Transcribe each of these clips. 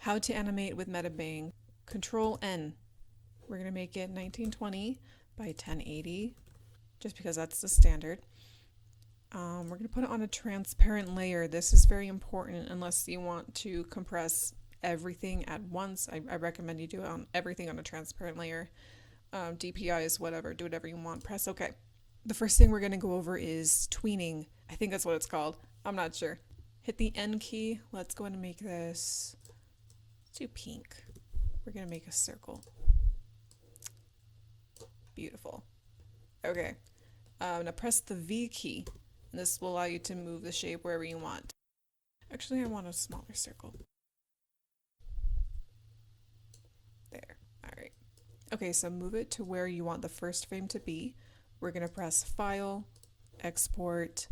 How to animate with Medibang. Control N. We're going to make it 1920 by 1080, just because that's the standard. We're going to put it on a transparent layer. This is very important unless you want to compress everything at once. I recommend you do it on everything on a transparent layer. DPI is whatever, do whatever you want. Press OK. The first thing we're going to go over is tweening. I think that's what it's called. I'm not sure. Hit the N key. Let's go ahead and make this, let's do pink. We're going to make a circle. Beautiful. Okay. Now press the V key. And this will allow you to move the shape wherever you want. Actually, I want a smaller circle. There. Alright. Okay, so move it to where you want the first frame to be. We're going to press File, Export,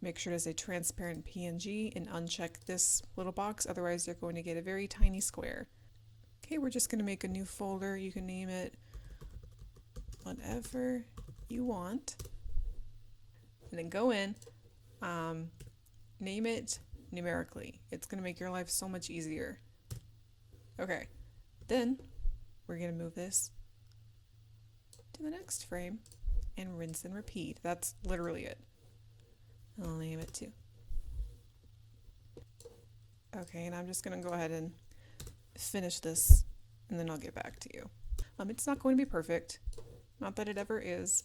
make sure to say transparent PNG, and uncheck this little box, otherwise you're going to get a very tiny square. Okay, we're just going to make a new folder. You can name it whatever you want. And then go in, name it numerically. It's going to make your life so much easier. Okay, then we're going to move this to the next frame and rinse and repeat. That's literally it. I'll name it too. Okay, and I'm just going to go ahead and finish this, and then I'll get back to you. It's not going to be perfect, not that it ever is,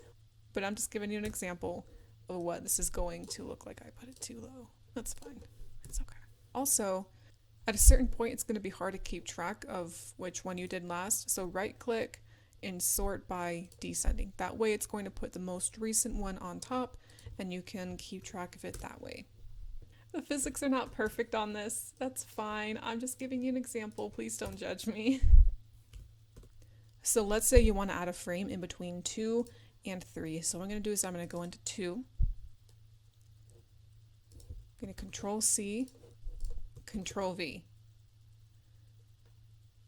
but I'm just giving you an example of what this is going to look like. I put it too low. That's fine. It's okay. Also, at a certain point, it's going to be hard to keep track of which one you did last. So right click and sort by descending. That way it's going to put the most recent one on top and you can keep track of it that way. The physics are not perfect on this. That's fine. I'm just giving you an example. Please don't judge me. So let's say you want to add a frame in between 2 and 3. So what I'm going to do is I'm going to go into 2. I'm going to Control C, Control V.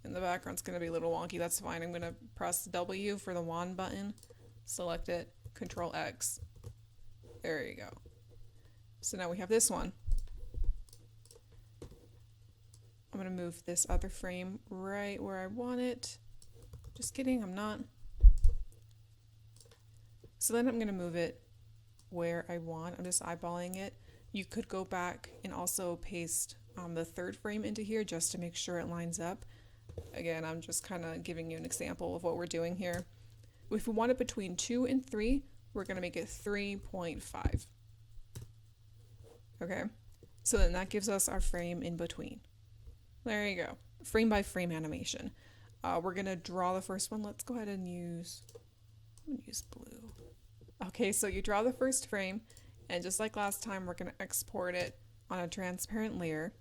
And the background's going to be a little wonky. That's fine. I'm going to press W for the wand button, select it, Control X. There you go. So now we have this one. I'm going to move this other frame right where I want it. Just kidding, I'm not. So then I'm going to move it where I want. I'm just eyeballing it. You could go back and also paste the third frame into here just to make sure it lines up. Again, I'm just kind of giving you an example of what we're doing here. If we want it between 2 and 3, we're going to make it 3.5. Okay, so then that gives us our frame in between. There you go. Frame by frame animation. We're going to draw the first one. Let's go ahead and use blue. Okay, so you draw the first frame, and just like last time, we're going to export it on a transparent layer.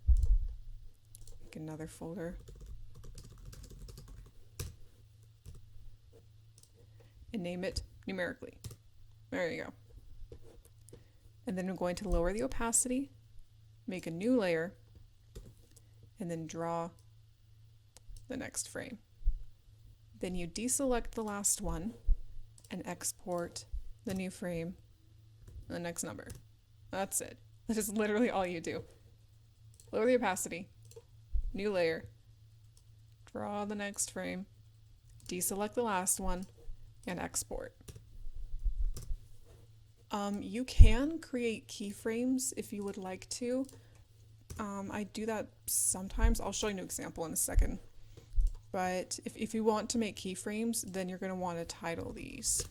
Make another folder. And name it numerically. There you go. And then I'm going to lower the opacity, make a new layer, and then draw the next frame. Then you deselect the last one and export the new frame and the next number. That's it. That is literally all you do. Lower the opacity, new layer, draw the next frame, deselect the last one, and export. You can create keyframes if you would like to. I do that sometimes. I'll show you an example in a second. But if you want to make keyframes, then you're going to want to title these.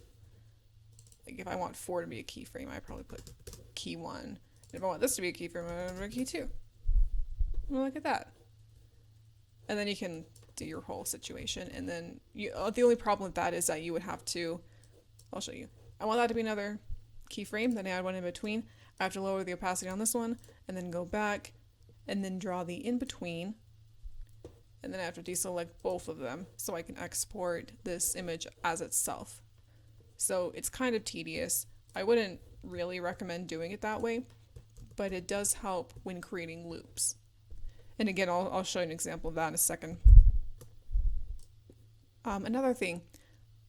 Like if I want 4 to be a keyframe, I probably put key 1. And if I want this to be a keyframe, I'm going to put key 2. Well, look at that. And then you can do your whole situation. And then the only problem with that is that you would have to, I'll show you. I want that to be another keyframe, then add one in between. I have to lower the opacity on this one, and then go back, and then draw the in-between. And then I have to deselect both of them so I can export this image as itself. So it's kind of tedious. I wouldn't really recommend doing it that way, but it does help when creating loops. And again, I'll show you an example of that in a second. Another thing,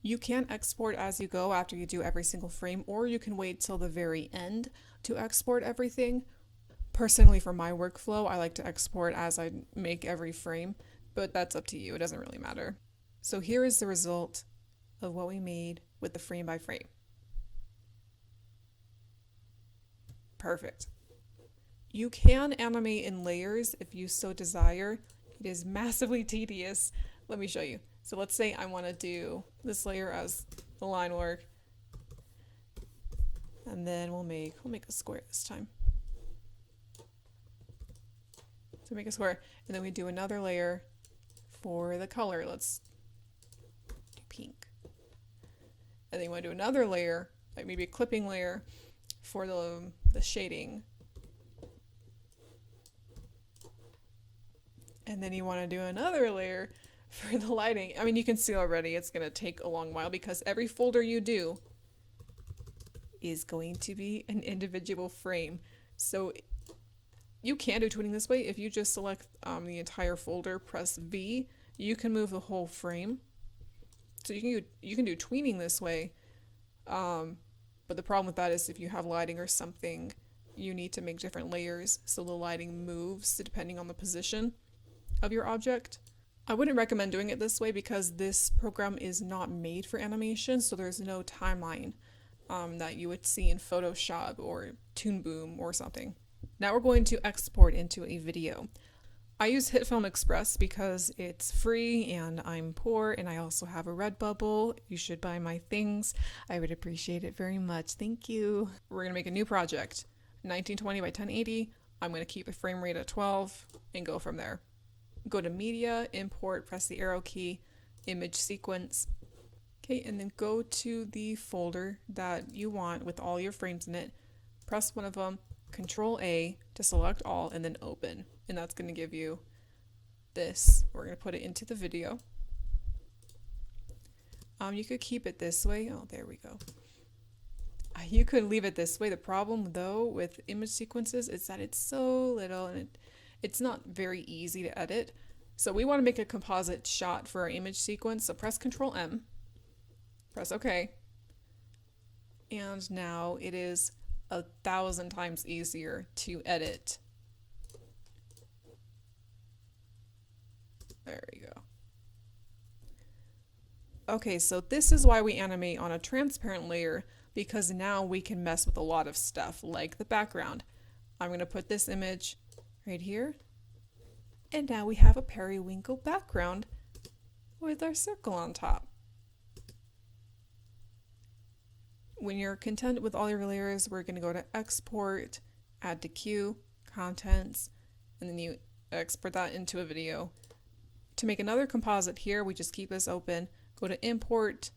you can export as you go after you do every single frame, or you can wait till the very end to export everything. Personally, for my workflow, I like to export as I make every frame. but that's up to you. It doesn't really matter. So here is the result of what we made with the frame by frame. Perfect. You can animate in layers if you so desire. It is massively tedious. Let me show you. So let's say I want to do this layer as the line work. And then we'll make a square this time. So make a square, and then we do another layer for the color. Let's do pink. And then you want to do another layer, like maybe a clipping layer for the shading. And then you want to do another layer for the lighting. I mean, you can see already it's going to take a long while because every folder you do is going to be an individual frame. So you can do tweening this way. If you just select the entire folder, press V, you can move the whole frame. So you can do tweening this way. But the problem with that is if you have lighting or something, you need to make different layers so the lighting moves depending on the position of your object. I wouldn't recommend doing it this way because this program is not made for animation, so there's no timeline that you would see in Photoshop or Toon Boom or something. Now we're going to export into a video. I use Hitfilm Express because it's free and I'm poor and I also have a Redbubble. You should buy my things. I would appreciate it very much. Thank you. We're going to make a new project. 1920 by 1080. I'm going to keep the frame rate at 12 and go from there. Go to Media, Import, press the arrow key, Image Sequence. Okay, and then go to the folder that you want with all your frames in it. Press one of them, Control A to select all, and then open. And that's going to give you this. We're going to put it into the video. You could keep it this way. Oh, there we go. You could leave it this way. The problem, though, with image sequences is that it's so little and it's not very easy to edit. So we want to make a composite shot for our image sequence. So press Control M. Press OK. And now it is 1,000 times easier to edit. There we go. Okay, so this is why we animate on a transparent layer, because now we can mess with a lot of stuff like the background. I'm going to put this image right here. And now we have a periwinkle background with our circle on top. When you're content with all your layers, we're going to go to Export, Add to Queue, Contents, and then you export that into a video. To make another composite here, we just keep this open, go to Import,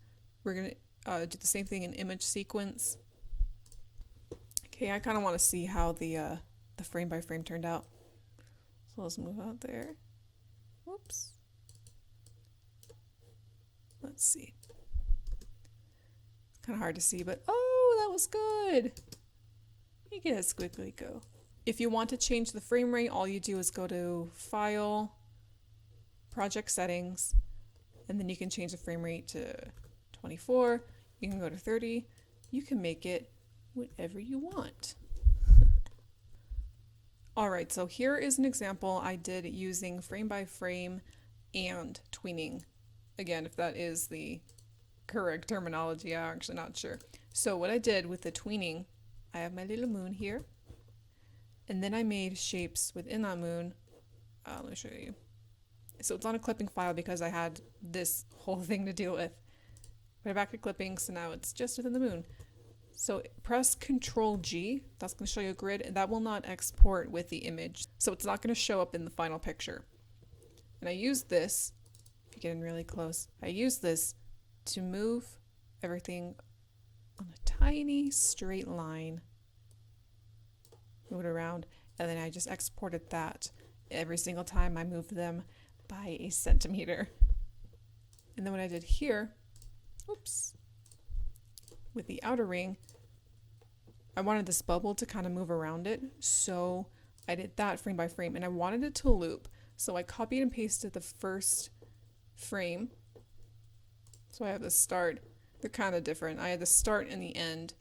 we're going to do the same thing in Image Sequence. Okay, I kind of want to see how the frame by frame turned out. So let's move out there. Whoops. Let's see. Kind of hard to see, but oh, that was good. You get a squiggly go. If you want to change the frame rate, all you do is go to File, Project Settings, and then you can change the frame rate to 24. You can go to 30. You can make it whatever you want. All right, so here is an example I did using frame by frame and tweening. Again, if that is the correct terminology, I'm actually not sure. So what I did with the tweening, I have my little moon here, and then I made shapes within that moon. Let me show you. So it's on a clipping file because I had this whole thing to deal with. Put it back to clipping, so now it's just within the moon. So press Control G, that's going to show you a grid, and that will not export with the image. So it's not going to show up in the final picture. And I use this, if you get in really close, I use this to move everything on a tiny straight line. Move it around, and then I just exported that every single time I moved them by 1 centimeter. And then what I did here, oops, with the outer ring, I wanted this bubble to kind of move around it, so I did that frame by frame, and I wanted it to loop, so I copied and pasted the first frame. So I have the start. They're kind of different. I had the start and the end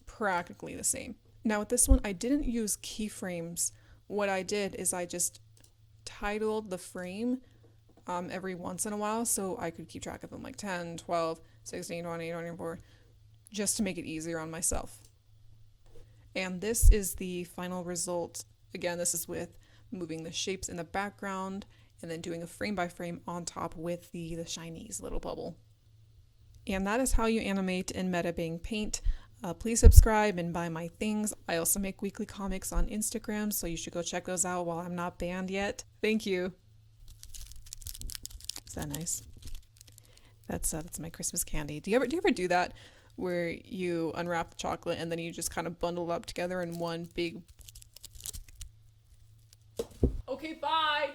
practically the same. Now with this one, I didn't use keyframes. What I did is I just titled the frame every once in a while so I could keep track of them, like 10, 12, 16, 20, 24, just to make it easier on myself. And this is the final result. Again, this is with moving the shapes in the background and then doing a frame by frame on top with the shinies little bubble. And that is how you animate in Medibang Paint. Please subscribe and buy my things. I also make weekly comics on Instagram, so you should go check those out while I'm not banned yet. Thank you. Is that nice? That's my Christmas candy. Do you ever do that where you unwrap the chocolate and then you just kind of bundle it up together in one big... Okay, bye!